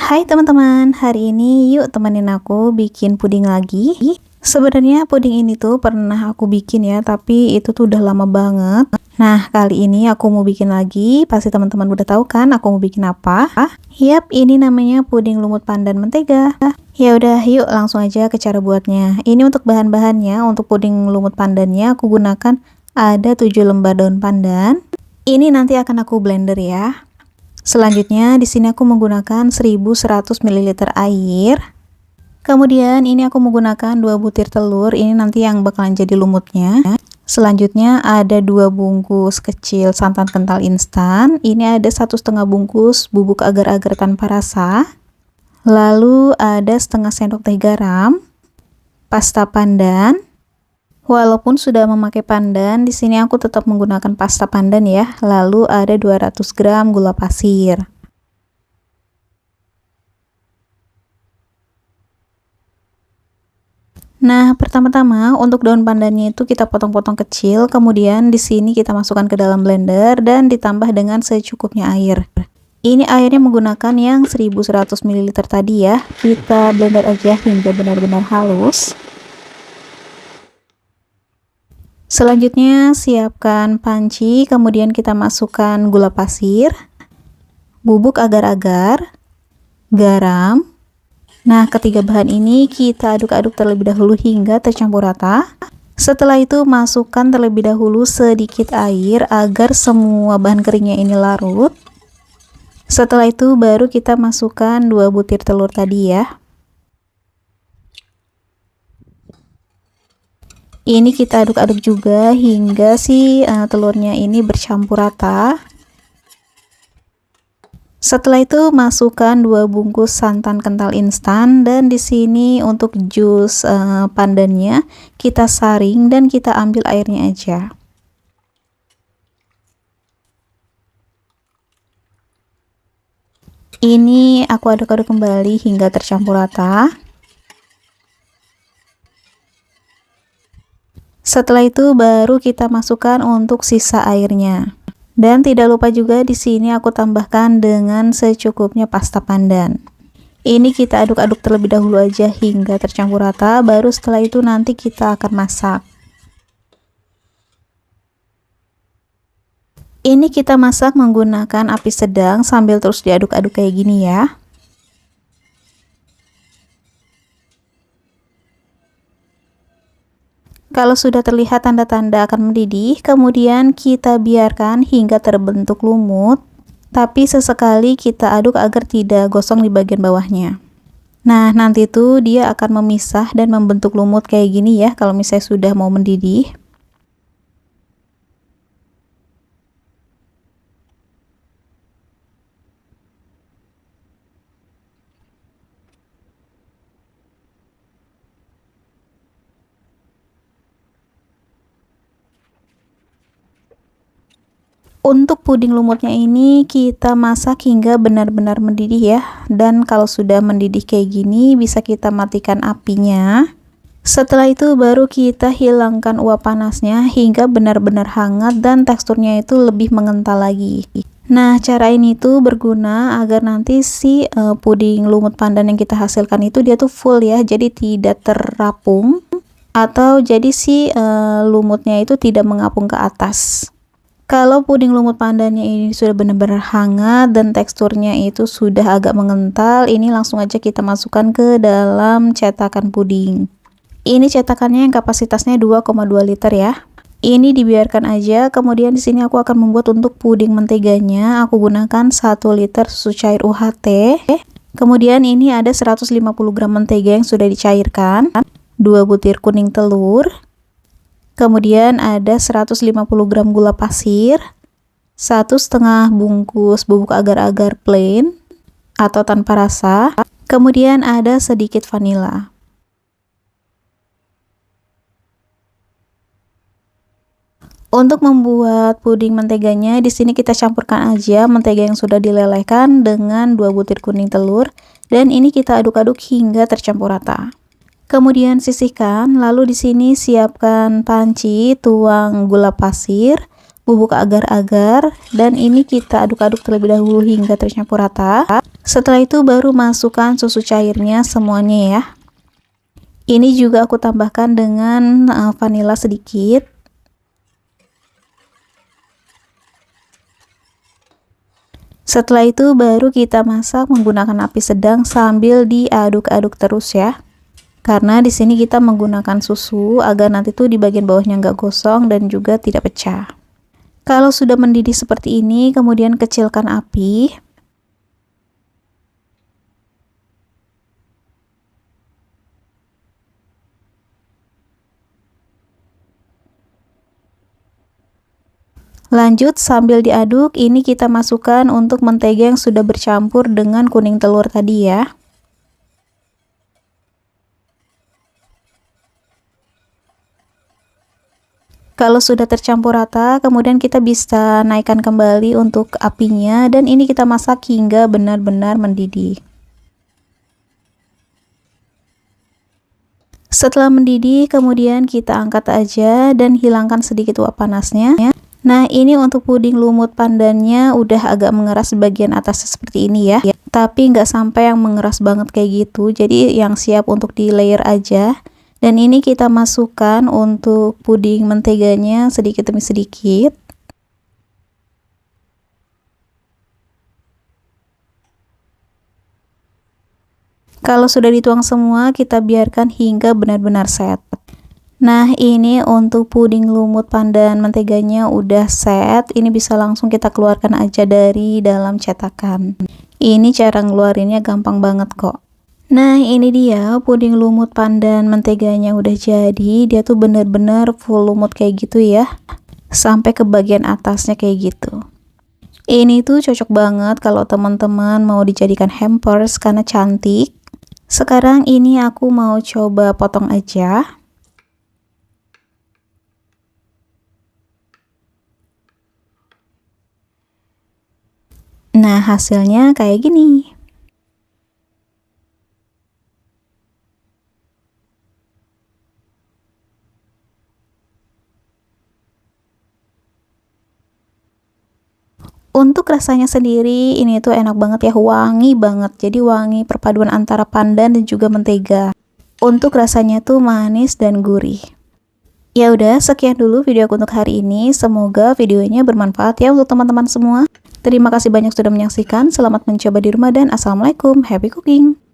Hai teman-teman, hari ini yuk temenin aku bikin puding lagi. Sebenarnya puding ini tuh pernah aku bikin ya, tapi itu tuh udah lama banget. Nah, kali ini aku mau bikin lagi. Pasti teman-teman udah tahu kan aku mau bikin apa? Yap, ini namanya puding lumut pandan mentega. Ya udah, yuk langsung aja ke cara buatnya. Ini untuk bahan-bahannya, untuk puding lumut pandannya aku gunakan ada 7 lembar daun pandan. Ini nanti akan aku blender ya. Selanjutnya di sini aku menggunakan 1100 ml air. Kemudian ini aku menggunakan 2 butir telur, ini nanti yang bakalan jadi lumutnya. Selanjutnya ada 2 bungkus kecil santan kental instan. Ini ada 1,5 bungkus bubuk agar-agar tanpa rasa. Lalu ada setengah sendok teh garam, pasta pandan. Walaupun sudah memakai pandan, di sini aku tetap menggunakan pasta pandan ya. Lalu ada 200 gram gula pasir. Nah, pertama-tama untuk daun pandannya itu kita potong-potong kecil, kemudian di sini kita masukkan ke dalam blender dan ditambah dengan secukupnya air. Ini airnya menggunakan yang 1100 ml tadi ya. Kita blender aja hingga benar-benar halus. Selanjutnya siapkan panci, kemudian kita masukkan gula pasir, bubuk agar-agar, garam. Nah, ketiga bahan ini kita aduk-aduk terlebih dahulu hingga tercampur rata. Setelah itu masukkan terlebih dahulu sedikit air agar semua bahan keringnya ini larut. Setelah itu baru kita masukkan 2 butir telur tadi ya. Ini kita aduk-aduk juga hingga si telurnya ini bercampur rata. Setelah itu masukkan 2 bungkus santan kental instan, dan di sini untuk jus pandannya kita saring dan kita ambil airnya aja. Ini aku aduk-aduk kembali hingga tercampur rata. Setelah itu baru kita masukkan untuk sisa airnya. Dan tidak lupa juga di sini aku tambahkan dengan secukupnya pasta pandan. Ini kita aduk-aduk terlebih dahulu aja hingga tercampur rata, baru setelah itu nanti kita akan masak. Ini kita masak menggunakan api sedang sambil terus diaduk-aduk kayak gini ya. Kalau sudah terlihat tanda-tanda akan mendidih, kemudian kita biarkan hingga terbentuk lumut, tapi sesekali kita aduk agar tidak gosong di bagian bawahnya. Nah, nanti tuh dia akan memisah dan membentuk lumut kayak gini ya, kalau misalnya sudah mau mendidih. Untuk puding lumutnya ini kita masak hingga benar-benar mendidih ya. Dan kalau sudah mendidih kayak gini bisa kita matikan apinya. Setelah itu baru kita hilangkan uap panasnya hingga benar-benar hangat dan teksturnya itu lebih mengental lagi. Nah, cara ini tuh berguna agar nanti si puding lumut pandan yang kita hasilkan itu dia tuh full ya. Jadi tidak terapung atau jadi si lumutnya itu tidak mengapung ke atas. Kalau puding lumut pandannya ini sudah benar-benar hangat dan teksturnya itu sudah agak mengental, ini langsung aja kita masukkan ke dalam cetakan puding. Ini cetakannya yang kapasitasnya 2,2 liter ya. Ini dibiarkan aja, kemudian di sini aku akan membuat untuk puding menteganya. Aku gunakan 1 liter susu cair UHT. Kemudian ini ada 150 gram mentega yang sudah dicairkan, 2 butir kuning telur. Kemudian ada 150 gram gula pasir, 1,5 bungkus bubuk agar-agar plain atau tanpa rasa, kemudian ada sedikit vanila. Untuk membuat puding menteganya, di sini kita campurkan aja mentega yang sudah dilelehkan dengan 2 butir kuning telur, dan ini kita aduk-aduk hingga tercampur rata. Kemudian sisihkan, lalu di sini siapkan panci, tuang gula pasir, bubuk agar-agar, dan ini kita aduk-aduk terlebih dahulu hingga tercampur rata. Setelah itu baru masukkan susu cairnya semuanya ya. Ini juga aku tambahkan dengan vanila sedikit. Setelah itu baru kita masak menggunakan api sedang sambil diaduk-aduk terus ya. Karena di sini kita menggunakan susu agar nanti tuh di bagian bawahnya nggak gosong dan juga tidak pecah. Kalau sudah mendidih seperti ini, kemudian kecilkan api. Lanjut sambil diaduk, ini kita masukkan untuk mentega yang sudah bercampur dengan kuning telur tadi ya. Kalau sudah tercampur rata, kemudian kita bisa naikkan kembali untuk apinya dan ini kita masak hingga benar-benar mendidih. Setelah mendidih, kemudian kita angkat aja dan hilangkan sedikit uap panasnya. Nah, ini untuk puding lumut pandannya udah agak mengeras bagian atasnya seperti ini ya. Tapi nggak sampai yang mengeras banget kayak gitu, jadi yang siap untuk di layer aja. Dan ini kita masukkan untuk puding menteganya sedikit demi sedikit. Kalau sudah dituang semua, kita biarkan hingga benar-benar set. Nah, ini untuk puding lumut pandan menteganya udah set. Ini bisa langsung kita keluarkan aja dari dalam cetakan. Ini cara ngeluarinnya gampang banget kok. Nah, ini dia puding lumut pandan menteganya udah jadi. Dia tuh bener-bener full lumut kayak gitu ya. Sampai ke bagian atasnya kayak gitu. Ini tuh cocok banget kalau teman-teman mau dijadikan hampers karena cantik. Sekarang ini aku mau coba potong aja. Nah, hasilnya kayak gini. Untuk rasanya sendiri, ini tuh enak banget ya, wangi banget. Jadi wangi perpaduan antara pandan dan juga mentega. Untuk rasanya tuh manis dan gurih. Ya udah, sekian dulu video aku untuk hari ini. Semoga videonya bermanfaat ya untuk teman-teman semua. Terima kasih banyak sudah menyaksikan. Selamat mencoba di rumah dan assalamualaikum. Happy cooking!